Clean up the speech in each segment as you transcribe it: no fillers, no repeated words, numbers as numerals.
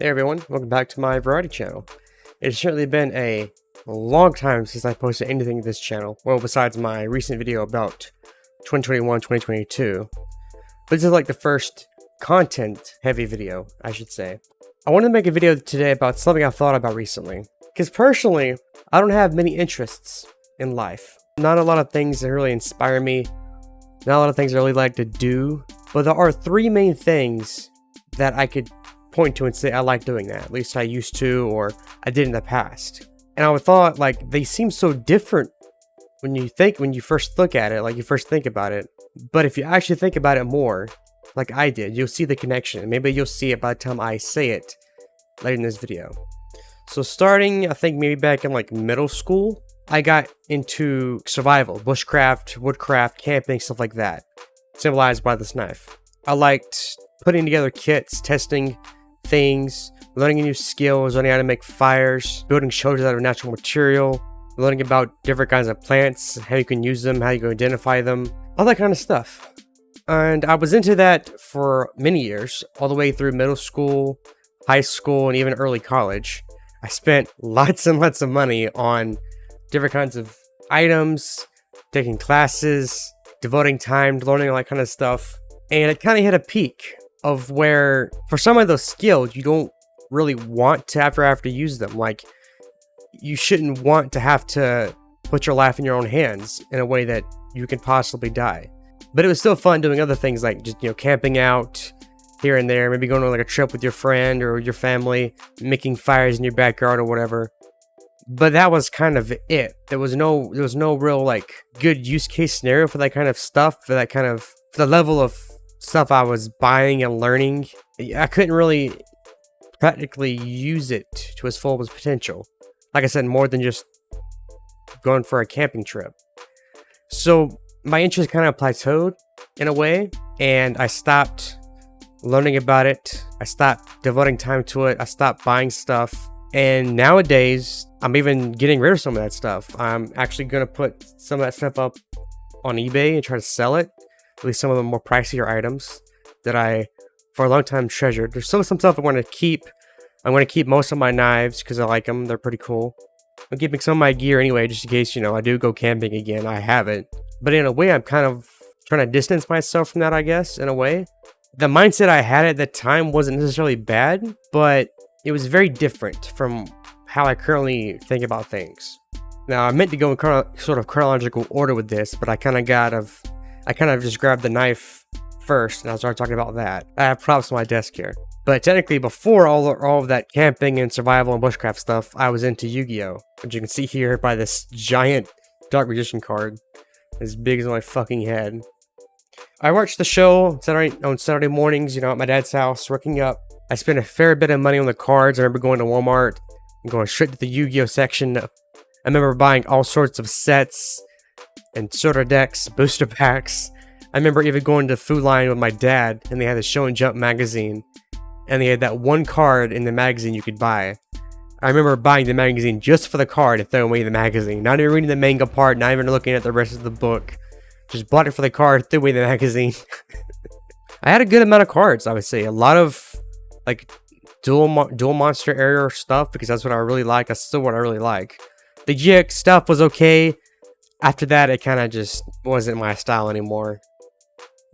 Hey everyone, welcome back to my variety channel. It's certainly been a long time since I posted anything to this channel, well besides my recent video about 2021-2022. But this is like the first content heavy video, I should say. I wanted to make a video today about something I've thought about recently. Because personally, I don't have many interests in life. Not a lot of things that really inspire me, not a lot of things I really like to do, but there are three main things that I could point to and say I like doing that. At least I used to, or I did in the past. And I would thought like they seem so different when you first look at it, like you first think about it. But if you actually think about it more, like I did, you'll see the connection. Maybe you'll see it by the time I say it later in this video. So starting, I think maybe back in like middle school, I got into survival, bushcraft, woodcraft, camping, stuff like that, symbolized by this knife. I liked putting together kits, testing things, learning new skills, learning how to make fires, building shelters out of natural material, learning about different kinds of plants, how you can use them, how you can identify them, all that kind of stuff. And I was into that for many years, all the way through middle school, high school, and even early college. I spent lots and lots of money on different kinds of items, taking classes, devoting time to learning all that kind of stuff. And it kind of hit a peak of where, for some of those skills, you don't really want to have to use them. Like, you shouldn't want to have to put your life in your own hands in a way that you can possibly die. But it was still fun doing other things like just, camping out here and there, maybe going on like a trip with your friend or your family, making fires in your backyard or whatever. But that was kind of it. There was no real like good use case scenario for that kind of stuff, for the level of stuff I was buying and learning. I couldn't really practically use it to its full potential. Like I said, more than just going for a camping trip. So my interest kind of plateaued in a way, and I stopped learning about it. I stopped devoting time to it. I stopped buying stuff. And nowadays, I'm even getting rid of some of that stuff. I'm actually going to put some of that stuff up on eBay and try to sell it. At least some of the more pricier items that I, for a long time, treasured. There's some stuff I want to keep. I'm going to keep most of my knives because I like them. They're pretty cool. I'm keeping some of my gear anyway, just in case, I do go camping again. I haven't. But in a way, I'm kind of trying to distance myself from that, I guess, in a way. The mindset I had at the time wasn't necessarily bad, but it was very different from how I currently think about things. Now, I meant to go in sort of chronological order with this, but I kind of just grabbed the knife first, and I started talking about that. I have props on my desk here. But technically, before all of that camping and survival and bushcraft stuff, I was into Yu-Gi-Oh! Which you can see here by this giant Dark Magician card, as big as my fucking head. I watched the show on Saturday mornings, at my dad's house, working up. I spent a fair bit of money on the cards. I remember going to Walmart and going straight to the Yu-Gi-Oh! Section. I remember buying all sorts of sets and starter decks, booster packs. I remember even going to Food Line with my dad, and they had the Show and Jump magazine, and they had that one card in the magazine you could buy. I remember buying the magazine just for the card and throwing away the magazine, not even reading the manga part, not even looking at the rest of the book. Just bought it for the card, threw away the magazine. I had a good amount of cards, I would say. A lot of like dual monster era stuff, because that's what I really like. That's still what I really like. The GX stuff was okay. After that, it kind of just wasn't my style anymore.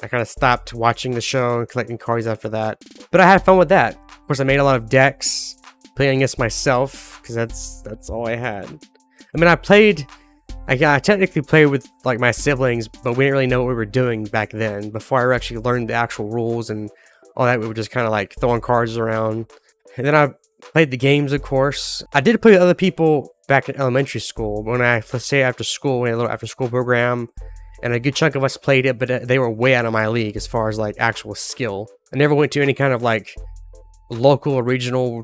I kind of stopped watching the show and collecting cards after that. But I had fun with that. Of course, I made a lot of decks, playing against myself, because that's all I had. I mean, I technically played with like my siblings, but we didn't really know what we were doing back then. Before I actually learned the actual rules and all that, we were just kind of like throwing cards around. And then I played the games, of course. I did play with other people back in elementary school. Let's say after school, we had a little after school program, and a good chunk of us played it, but they were way out of my league as far as like actual skill. I never went to any kind of like local or regional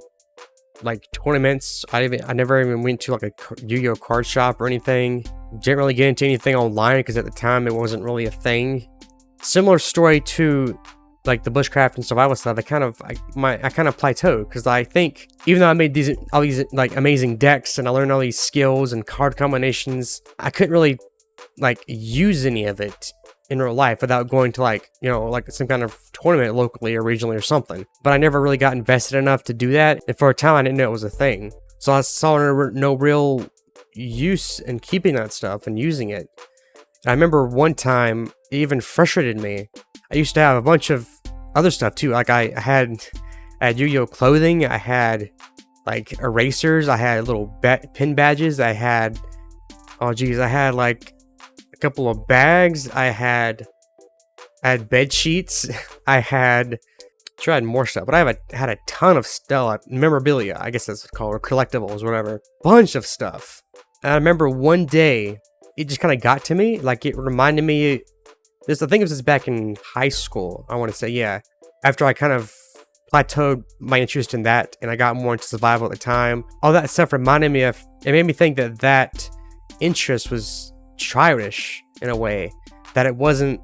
like tournaments. I never even went to like a Yu-Gi-Oh! Card shop or anything. Didn't really get into anything online because at the time it wasn't really a thing. Similar story to like the bushcraft and survival stuff. I kind of plateaued, because I think even though I made all these like amazing decks and I learned all these skills and card combinations, I couldn't really like use any of it in real life without going to like, you know, like some kind of tournament locally or regionally or something. But I never really got invested enough to do that. And for a time, I didn't know it was a thing. So I saw no real use in keeping that stuff and using it. And I remember one time, it even frustrated me. I used to have a bunch of other stuff too. Like I had Yu-Gi-Oh clothing. I had like erasers. I had little pin badges. I had, oh geez, I had like a couple of bags. I had bed sheets. I had tried more stuff, but I had a ton of stuff, memorabilia, I guess that's what it's called, or collectibles, whatever. Bunch of stuff. And I remember one day, it just kind of got to me. Like it reminded me, I think it was back in high school, I want to say, yeah. After I kind of plateaued my interest in that, and I got more into survival at the time, all that stuff reminded me of, it made me think that that interest was childish in a way, that it wasn't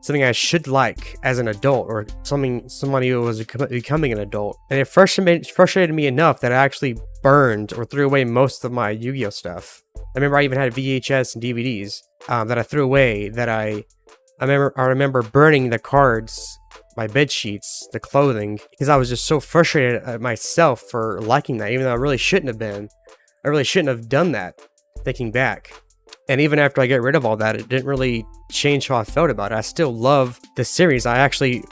something I should like as an adult, or somebody who was becoming an adult. And it frustrated me enough that I actually burned or threw away most of my Yu-Gi-Oh stuff. I remember I even had VHS and DVDs that I threw away. That I remember burning the cards, my bed sheets, the clothing, because I was just so frustrated at myself for liking that, even though I really shouldn't have been. I really shouldn't have done that, thinking back. And even after I get rid of all that, it didn't really change how I felt about it. I still love the series. I actually,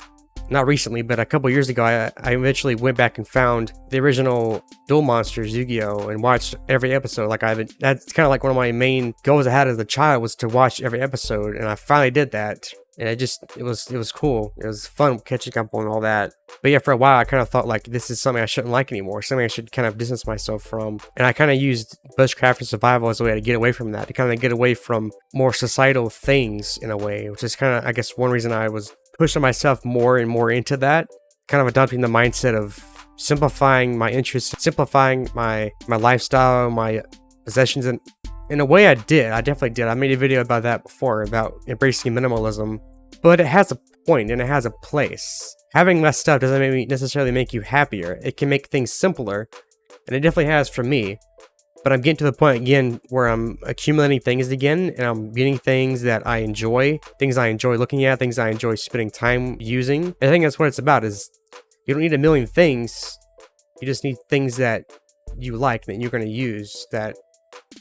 not recently, but a couple years ago, I eventually went back and found the original Duel Monsters Yu-Gi-Oh! And watched every episode. That's kind of like one of my main goals I had as a child, was to watch every episode. And I finally did that. And it was cool. It was fun catching up on all that. But yeah, for a while, I kind of thought like, this is something I shouldn't like anymore. Something I should kind of distance myself from. And I kind of used bushcraft and survival as a way to get away from that. To kind of get away from more societal things in a way. Which is kind of, I guess, one reason I was pushing myself more and more into that. Kind of adopting the mindset of simplifying my interests, simplifying my lifestyle, my possessions. And in a way I definitely did. I made a video about that before, about embracing minimalism. But it has a point and it has a place. Having less stuff doesn't necessarily make you happier. It can make things simpler, and it definitely has for me. But I'm getting to the point again where I'm accumulating things again, and I'm getting things that I enjoy, things I enjoy looking at, things I enjoy spending time using. And I think that's what it's about, is you don't need a million things. You just need things that you like, that you're going to use, that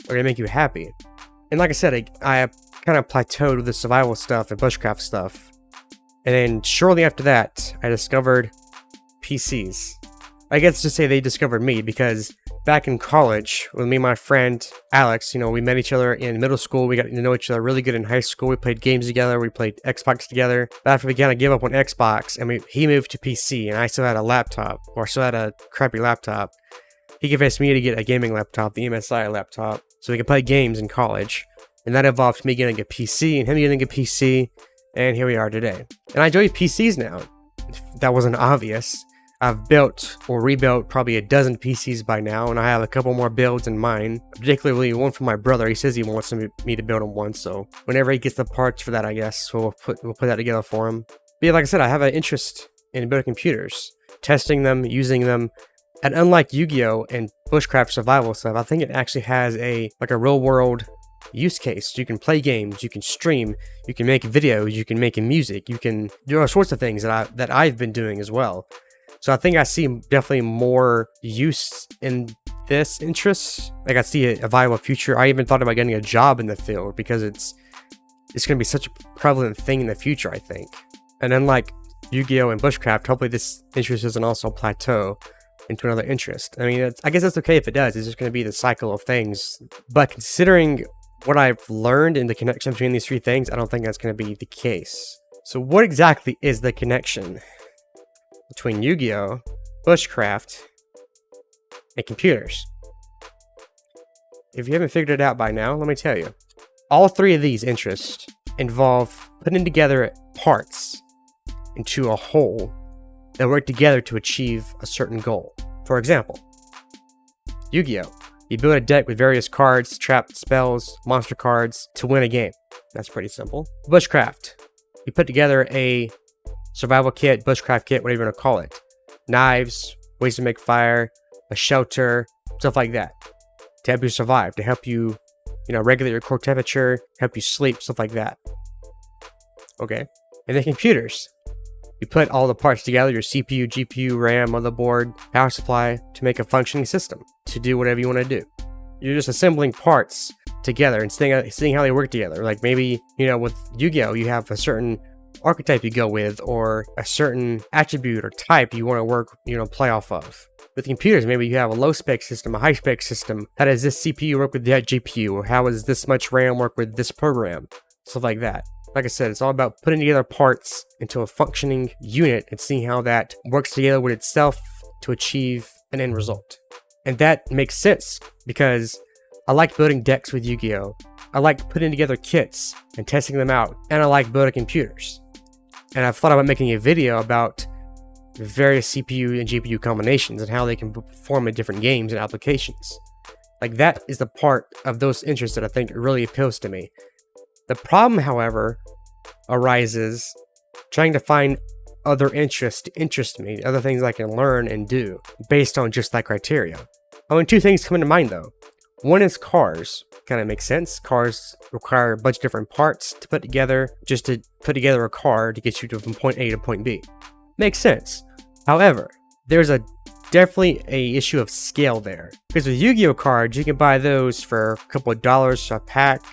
are going to make you happy. And like I said, I kind of plateaued with the survival stuff and bushcraft stuff. And then shortly after that, I discovered PCs. I guess to say they discovered me, because back in college, with me and my friend Alex, you know, we met each other in middle school. We got to know each other really good in high school. We played games together. We played Xbox together. But after we kind of gave up on Xbox, and he moved to PC, and I still had a laptop, or still had a crappy laptop. He convinced me to get a gaming laptop, the MSI laptop, so we could play games in college. And that involved me getting a PC and him getting a PC, and here we are today. And I enjoy PCs now. If that wasn't obvious. I've built or rebuilt probably a dozen PCs by now, and I have a couple more builds in mind, particularly one for my brother. He says he wants me to build him one, so whenever he gets the parts for that, I guess we'll put that together for him. But yeah, like I said, I have an interest in building computers, testing them, using them. And unlike Yu-Gi-Oh! And bushcraft survival stuff, I think it actually has a real world use case. You can play games, you can stream, you can make videos, you can make music, you can do all sorts of things that I've been doing as well. So I think I see definitely more use in this interest. Like I see a viable future. I even thought about getting a job in the field, because it's going to be such a prevalent thing in the future, I think. And unlike Yu-Gi-Oh! And bushcraft, hopefully this interest doesn't also plateau into another interest. I mean, I guess that's okay if it does. It's just going to be the cycle of things. But considering what I've learned in the connection between these three things, I don't think that's going to be the case. So what exactly is the connection between Yu-Gi-Oh!, bushcraft, and computers? If you haven't figured it out by now, let me tell you. All three of these interests involve putting together parts into a whole that work together to achieve a certain goal. For example, Yu-Gi-Oh! You build a deck with various cards, traps, spells, monster cards to win a game. That's pretty simple. Bushcraft. You put together a survival kit, bushcraft kit, whatever you want to call it. Knives, ways to make fire, a shelter, stuff like that. To help you survive, to help you, regulate your core temperature, help you sleep, stuff like that. Okay. And then computers. You put all the parts together, your CPU, GPU, RAM, motherboard, power supply, to make a functioning system, to do whatever you want to do. You're just assembling parts together and seeing how they work together. Like maybe, with Yu-Gi-Oh, you have a certain archetype you go with, or a certain attribute or type you want to work, play off of. With computers, maybe you have a low spec system, a high spec system. How does this CPU work with that GPU? Or how does this much RAM work with this program? Stuff like that. Like I said, it's all about putting together parts into a functioning unit and seeing how that works together with itself to achieve an end result. And that makes sense because I like building decks with Yu-Gi-Oh! I like putting together kits and testing them out, and I like building computers. And I've thought about making a video about various CPU and GPU combinations and how they can perform in different games and applications. Like, that is the part of those interests that I think really appeals to me. The problem, however, arises trying to find other interests to interest me, other things I can learn and do based on just that criteria. Two things come into mind though. One is cars. Kind of makes sense. Cars require a bunch of different parts to put together just to put together a car to get you from point A to point B. Makes sense. However, there's definitely a issue of scale there. Because with Yu-Gi-Oh cards, you can buy those for a couple of dollars a pack,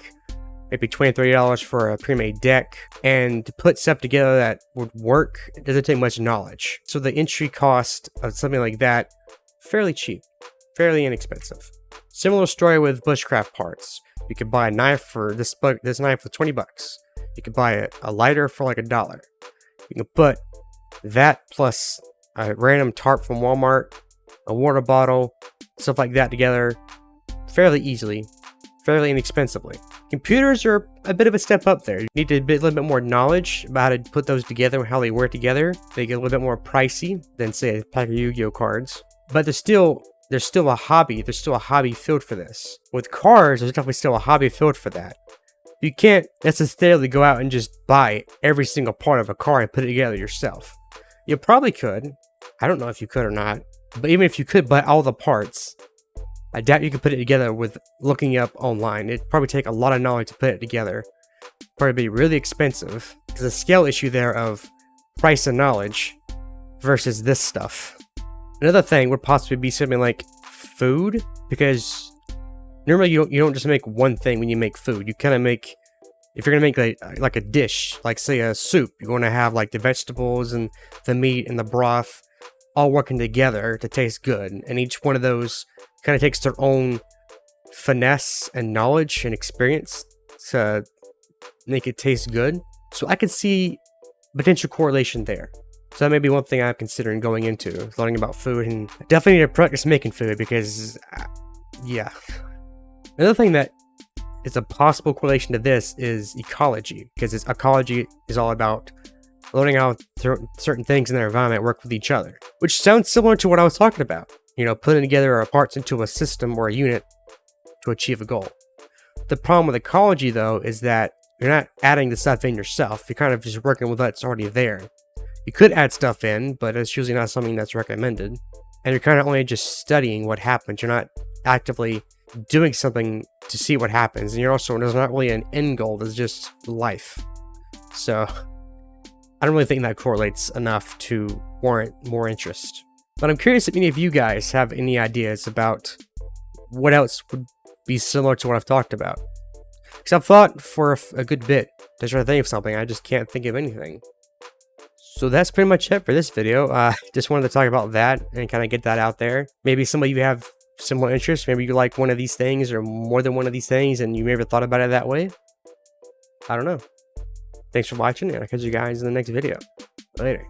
maybe $20, $30 for a pre-made deck. And to put stuff together that would work, it doesn't take much knowledge. So the entry cost of something like that, fairly cheap, fairly inexpensive. Similar story with bushcraft parts. You could buy a knife for this knife for 20 bucks. You could buy a lighter for like $1. You can put that plus a random tarp from Walmart, a water bottle, stuff like that together fairly easily, fairly inexpensively. Computers are a bit of a step up there. You need a little bit more knowledge about how to put those together and how they work together. They get a little bit more pricey than, say, a pack of Yu-Gi-Oh cards. But there's still a hobby. There's still a hobby field for this. With cars, there's definitely still a hobby field for that. You can't necessarily go out and just buy every single part of a car and put it together yourself. You probably could. I don't know if you could or not. But even if you could buy all the parts, I doubt you could put it together with looking up online. It'd probably take a lot of knowledge to put it together. Probably be really expensive. There's a scale issue there of price and knowledge versus this stuff. Another thing would possibly be something like food, because normally you don't just make one thing when you make food. You kind of make, if you're gonna make like a dish, like say a soup, you're gonna have like the vegetables and the meat and the broth all working together to taste good, and each one of those kind of takes their own finesse and knowledge and experience to make it taste good. So I could see potential correlation there. So that may be one thing I'm considering going into, learning about food, and I definitely need to practice making food because, yeah. Another thing that is a possible correlation to this is ecology, because ecology is all about learning how certain things in their environment work with each other, which sounds similar to what I was talking about. Putting together our parts into a system or a unit to achieve a goal. The problem with ecology, though, is that you're not adding the stuff in yourself. You're kind of just working with what's already there. You could add stuff in, but it's usually not something that's recommended. And you're kind of only just studying what happens. You're not actively doing something to see what happens. And there's not really an end goal. There's just life. So I don't really think that correlates enough to warrant more interest. But I'm curious if any of you guys have any ideas about what else would be similar to what I've talked about. Because I've thought for a good bit to try to think of something. I just can't think of anything. So that's pretty much it for this video. Just wanted to talk about that and kind of get that out there. Maybe some of you have similar interests. Maybe you like one of these things or more than one of these things and you never thought about it that way. I don't know. Thanks for watching, and I'll catch you guys in the next video. Later.